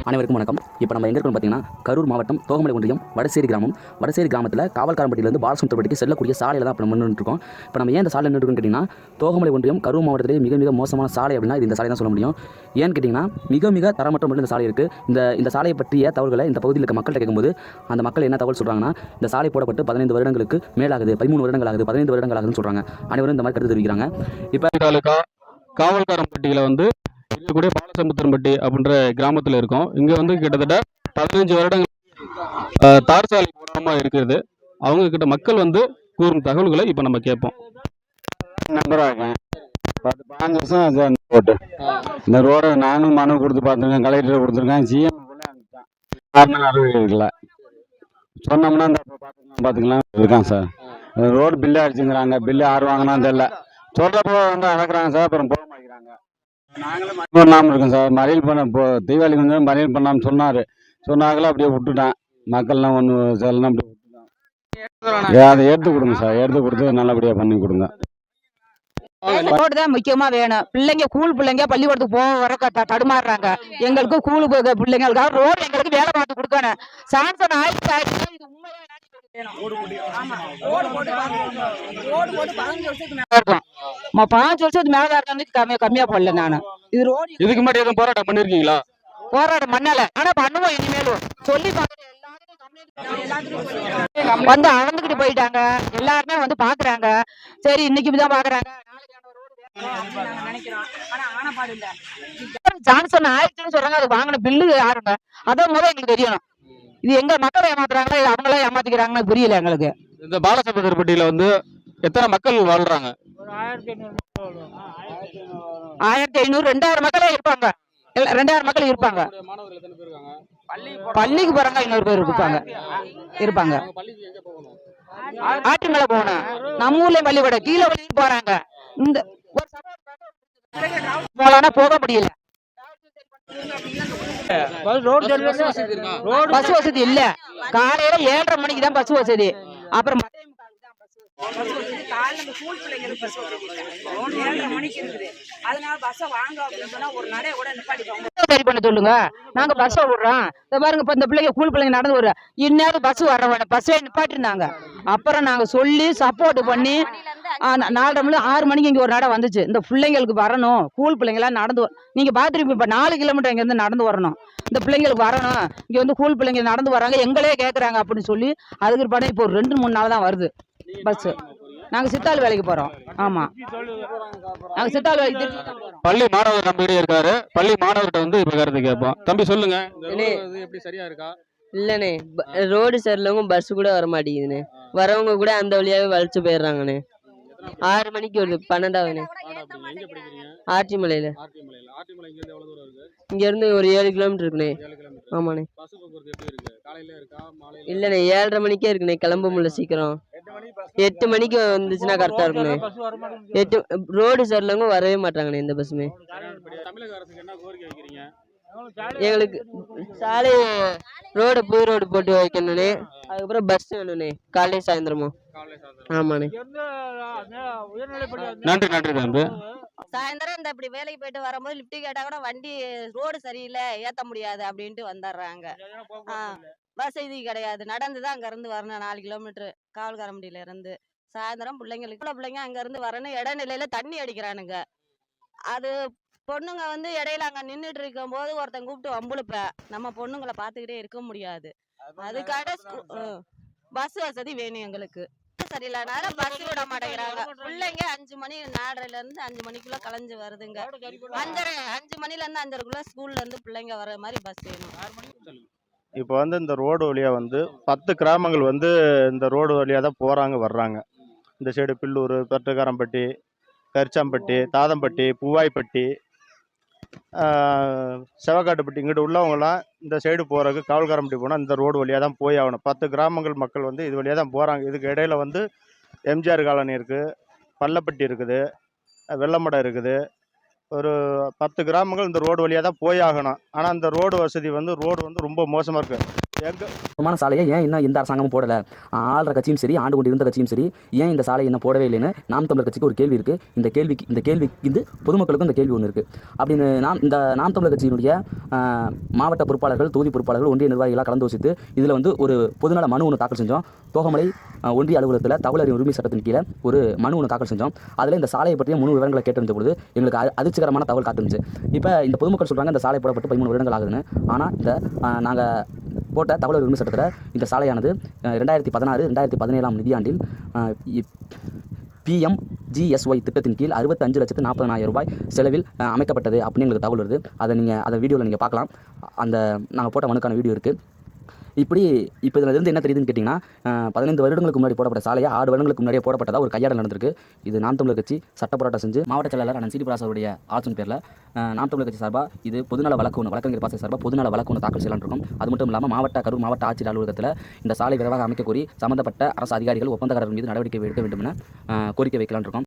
அனைவருக்கும் வணக்கம். இப்போ நம்ம எங்கே இருக்கோம் பார்த்தீங்கன்னா, கரூர் மாவட்டம் தோகமலை ஒன்றியம் வடசேரி கிராமம். வடசேரி கிராமத்தில் காவல்காரம்பட்டியிலிருந்து பாலசுந்தரப்பட்டிக்கு செல்லக்கூடிய சாலையில் தான் இப்போ நம்ம நின்றுருக்கோம். இப்போ நம்ம ஏன் இந்த சாலை நின்றுருக்கோம்னு கேட்டிங்கன்னா, தோகமலை ஒன்றியம் கரூர் மாவட்டத்திலே மிக மிக மோசமான சாலை அப்படின்னா இது இந்த சாலை தான் சொல்ல முடியும். ஏன்னு கேட்டிங்கன்னா, மிக மிக தரமற்ற முறையில் இந்த சாலை இருக்குது. இந்த சாலையை பற்றிய தகவல்களை இந்த பகுதியில் இருக்க மக்கள்கிட்ட கேட்கும்போது அந்த மக்கள் என்ன தகவல் சொல்கிறாங்கன்னா, இந்த சாலை போடப்பட்டு 15 வருடங்களுக்கு மேலாகுது, 13 வருடங்கள் ஆகுது, 15 வருடங்கள் ஆகுதுன்னு சொல்கிறாங்க. அனைவரும் இந்த மாதிரி கருத்து தெரிவிக்கிறாங்க. இப்போ காவல்காரம்பட்டியில் இருக்கக்கூடிய பாலசமுத்திரம்பட்டி அப்படின்ற கிராமத்தில் இருக்கோம். இங்கே கிட்டத்தட்ட 15 வருடங்கள் தார் சாலை போடாமல் இருக்கிறது. அவங்க கிட்ட மக்கள் கூறும் தகவல்களை இப்போ நம்ம கேட்போம். நம்புறாங்க 10-15 வருஷம் போட்டு இந்த ரோடை நானும் மனு கொடுத்து பார்த்துருக்கேன், கலெக்டர் கொடுத்துருக்கேன், சிஎம் இருக்குல்ல சொன்னோம்னா இந்த பார்த்துக்கலாம் இருக்கான் சார். ரோடு பில்லு அடிச்சுங்கிறாங்க, பில்லு யார் வாங்கினா தெரியல, சொல்றப்போ அடக்குறாங்க சார், அப்புறம் போக மாட்டேங்கிறாங்க. நாங்களும் பண்ணாமல் இருக்கோம் சார். மறியல் பண்ண தீபாவளிக்கு மறியல் பண்ணாமல் சொன்னாங்களா, அப்படியே விட்டுட்டேன். மக்கள்லாம் ஒன்று சொல்லணும், அப்படியே விட்டுட்டேன். அதை எடுத்து கொடுங்க சார், எடுத்து கொடுத்து நல்லபடியாக பண்ணி கொடுங்க. ரோடு தான் முக்கியமா வேணும். பிள்ளைங்க பிள்ளைங்க பள்ளிக்கூடத்துக்கு போக வர தடுமாறுறாங்க. எங்களுக்கு பிள்ளைங்களுக்காக ரோடு எங்களுக்கு வேலை பார்த்து கொடுக்கணும். சான்சன் ஆயிடுச்சு. இது உண்மையா 5 வருஷத்துக்கு மேலதான் இருக்காங்க. கம்மியா போடல நானு. இது ரோடு இதுக்கு முன்னாடி எதுவும் போராட்டம் பண்ணிருக்கீங்களா? போராட்டம் பண்ணல, ஆனா பண்ணுவோம் இனிமேலும். சொல்லி அளந்துக்கிட்டு போயிட்டாங்க. எல்லாருமே பாக்குறாங்க. சரி, இன்னைக்கு தான் பாக்குறாங்க. ஜான்சன் ஆயிடுச்சுன்னு சொல்றாங்க. அது வாங்கின பில்லு யாருங்க? அதான் முதல்ல எங்களுக்கு தெரியணும். இது எங்க மக்களை ஏமாத்துறாங்களா, அவங்களே ஏமாத்திக்கிறாங்கன்னு புரியல எங்களுக்கு. இந்த பாலசமுத்திரப்பட்டியில எத்தனை மக்கள் வாழ்றாங்க? 1500 2000 மக்களே இருப்பாங்க. 2000 மக்கள் இருப்பாங்க. பள்ளிக்கு போறாங்க, 500 பேர் இருப்பாங்க. ஆட்டு மேல போகணும். நம்ம ஊர்லயும் பள்ளிக்கூடம் கீழே வழியும் போறாங்க. இந்த போலானா போக முடியல. பஸ் வசதி இல்ல. காலையில 7:30 மணிக்கு தான் பஸ் வசதி. அப்புறம் சரி பண்ண சொல்லுங்க, நாங்க பஸ் விடுறோம். பாருங்க, இப்ப இந்த பிள்ளைங்க பிள்ளைங்க நடந்து வர்ற இந்நேரம் பஸ் வர வேணும், பஸ்ஸே நிப்பாட்டிருந்தாங்க. அப்புறம் நாங்க சொல்லி சப்போர்ட் பண்ணி 4:30 மணி 6 மணிக்கு இங்க ஒரு நட வந்துச்சு. இந்த பிள்ளைங்களுக்கு வரணும், பிள்ளைங்களா நடந்து நீங்க பாத்துருப்பீங்க. இப்ப 4 கிலோமீட்டர் இங்க இருந்து நடந்து வரணும். இந்த பிள்ளைங்களுக்கு வரணும், இங்க பிள்ளைங்க நடந்து வராங்க, எங்களே கேக்குறாங்க அப்படின்னு சொல்லி அதுக்கு படம் இப்போ 2-3 நாள் தான் வருது பஸ். நாங்க சித்தாள் வேலைக்கு போறோம். ஆமா, நாங்க சித்தாள் வேலைக்கு. பள்ளி மாணவர் நம்பிக்கிட்டே இருக்காரு. பள்ளி மாணவர்கிட்ட இப்ப கருத்து கேட்போம். தம்பி சொல்லுங்க, எப்படி சரியா இருக்கா? இல்லண்ணே, ரோடு சரியில்லவங்க பஸ் கூட வர மாட்டேங்குதுண்ணே. வரவங்க கூட அந்த வழியாவே வலிச்சு போயிடுறாங்கண்ணே. 6 மணிக்கு வருது, 12ஆவது. ஆற்றிமலையில. இங்க இருந்து ஒரு 7 கிலோமீட்டர் இருக்குண்ணே. ஆமாண்ணே. இல்லண்ணே, 7:30 மணிக்கே இருக்குண்ணே. கிளம்ப முடியல சீக்கிரம். 8 மணிக்கு வந்துச்சுன்னா கரெக்டா இருக்குண்ணே. 8 ரோடு சரியில்லவங்க வரவே மாட்டாங்கண்ணே இந்த பஸ்ஸுமே. எங்களுக்கு சாலை ரோடு புது ரோடு போட்டு வைக்கணும்னே. அதுக்கப்புறம் பஸ் வேணும்னே, காலையில சாயந்தரமும். ஆமாண்ணே. நன்றி தம்பி. சாயந்தரம் இந்த இப்படி வேலைக்கு போயிட்டு வரும்போது லிப்ட் கேட்டா கூட வண்டி ரோடு சரியில்லை, ஏத்த முடியாது அப்படின்ட்டு வந்துடுறாங்க. வசதி கிடையாது. நடந்துதான் அங்க இருந்து வரணும் 4 கிலோமீட்டர் காவல்காரம்பட்டியில இருந்து. சாயந்தரம் பிள்ளைங்க அங்க இருந்து வரணும். இடைநிலையில தண்ணி அடிக்கிறானுங்க. அது பொண்ணுங்க இடையில அங்க நின்றுட்டு இருக்கும் போது ஒருத்தன் கூப்பிட்டு வம்புழுப்ப, நம்ம பொண்ணுங்களை பாத்துக்கிட்டே இருக்க முடியாது. அதுக்காக பஸ் வசதி வேணும் எங்களுக்கு. சரியில்லைனால பஸ் விட மாட்டேங்கிறாங்க. பிள்ளைங்க 5 மணி 4:30ல இருந்து 5 மணிக்குள்ள கலைஞ்சு வருதுங்க. 5 மணில இருந்து 5:30க்குள்ள ஸ்கூல்ல இருந்து பிள்ளைங்க வர மாதிரி பஸ் வேணும். இப்போ இந்த ரோடு வழியா 10 கிராமங்கள் இந்த ரோடு வழியா தான் போறாங்க வர்றாங்க. இந்த சைடு பில்லூர், பெட்டக்காரம்பட்டி, கரிச்சாம்பட்டி, தாதம்பட்டி, பூவாய்ப்பட்டி, செவக்காட்டுப்பட்டி, இங்கிட்ட உள்ளவங்களாம் இந்த சைடு போகிறதுக்கு காவல்காரம்பட்டி போனால் இந்த ரோடு வழியாக தான் போய் ஆகணும். 10 கிராமங்கள் மக்கள் இது வழியாக தான் போகிறாங்க. இதுக்கு இடையில எம்ஜிஆர் காலனி இருக்குது, பள்ளப்பட்டி இருக்குது, வெள்ளமடை இருக்குது. ஒரு 10 கிராமங்கள் இந்த ரோடு வழியாக தான் போய் ஆகணும். ஆனால் இந்த ரோடு வசதி ரோடு ரொம்ப மோசமாக இருக்குது. எங்கள் சாலையை ஏன் இன்னும் எந்த அரசாங்கமும் போடலை, ஆள்ற கட்சியும் சரி ஆண்டு கொண்டு இருந்த கட்சியும் சரி ஏன் இந்த சாலையை இன்னும் போடவே இல்லைன்னு நாம் தமிழர் கட்சிக்கு ஒரு கேள்வி இருக்குது. இந்த கேள்விக்கு இந்த பொதுமக்களுக்கும் இந்த கேள்வி ஒன்று இருக்குது. அப்படின்னு நாம் தமிழர் கட்சியினுடைய மாவட்ட பொறுப்பாளர்கள், தொகுதி பொறுப்பாளர்கள், ஒன்றிய நிர்வாகிகளாக கலந்து யோசித்து இதில் வந்து ஒரு பொதுநல மனு ஒன்று தாக்கல் செஞ்சோம். தோகமலை ஒன்றிய அலுவலகத்தில் தகவல் அறியும் உரிமை சட்டத்தின் கீழே ஒரு மனு ஒன்று தாக்கல் செஞ்சோம். அதில் இந்த சாலையை பற்றிய முழு விவரங்களை கேட்டிருந்த பொழுது எங்களுக்கு அதிர்ச்சிகரமான தகவல் காத்திருந்துச்சு. இப்போ இந்த பொதுமக்கள் சொல்கிறாங்க இந்த சாலை போடப்பட்டு 13 வருடங்கள் ஆகுதுன்னு. ஆனால் இந்த நாங்கள் போட்ட தகவல் உரிமை சட்டத்தில் இந்த சாலையானது 2016-2017 நிதியாண்டில் PMGSY திட்டத்தின் கீழ் 65,40,000 ரூபாய் செலவில் அமைக்கப்பட்டது அப்படின்னு எங்களுக்கு தகவல் வருது. அதை வீடியோவில் நீங்கள் பார்க்கலாம். அந்த நாங்கள் போட்ட மனுக்கான வீடியோ இருக்குது. இப்போ இதில் இருந்து என்ன தெரியுதுன்னு கேட்டிங்கன்னா, 15 வருடங்களுக்கு முன்னாடி போடப்பட்ட சாலையை 6 வருடங்களுக்கு முன்னாடியே போடப்பட்டதாக ஒரு கையாடல் நடந்திருக்கு. இது நாம் தமிழர் கட்சி சட்ட போராட்டம் செஞ்சு மாவட்ட செயலாளர் அண்ணன் சிடி பிரசாவுடைய ஆலோசனை பேரில் நாம் தமிழர் கட்சி சார்பாக இது பொதுநல வழக்கு ஒன்று, வழக்கறிஞர் பாசை சார்பாக பொதுநல வழக்கு ஒன்று தாக்கல் செய்யலாம்னு இருக்கும். அது மட்டும் இல்லாமல் கரூர் மாவட்ட ஆட்சியர் அலுவலகத்தில் இந்த சாலை விரைவாக அமைக்க கோரி சம்பந்தப்பட்ட அரசு அதிகாரிகள், ஒப்பந்தக்காரர்கள் மீது நடவடிக்கை எடுக்க வேண்டும் என கோரிக்கை வைக்கலாம்னு இருக்கோம்.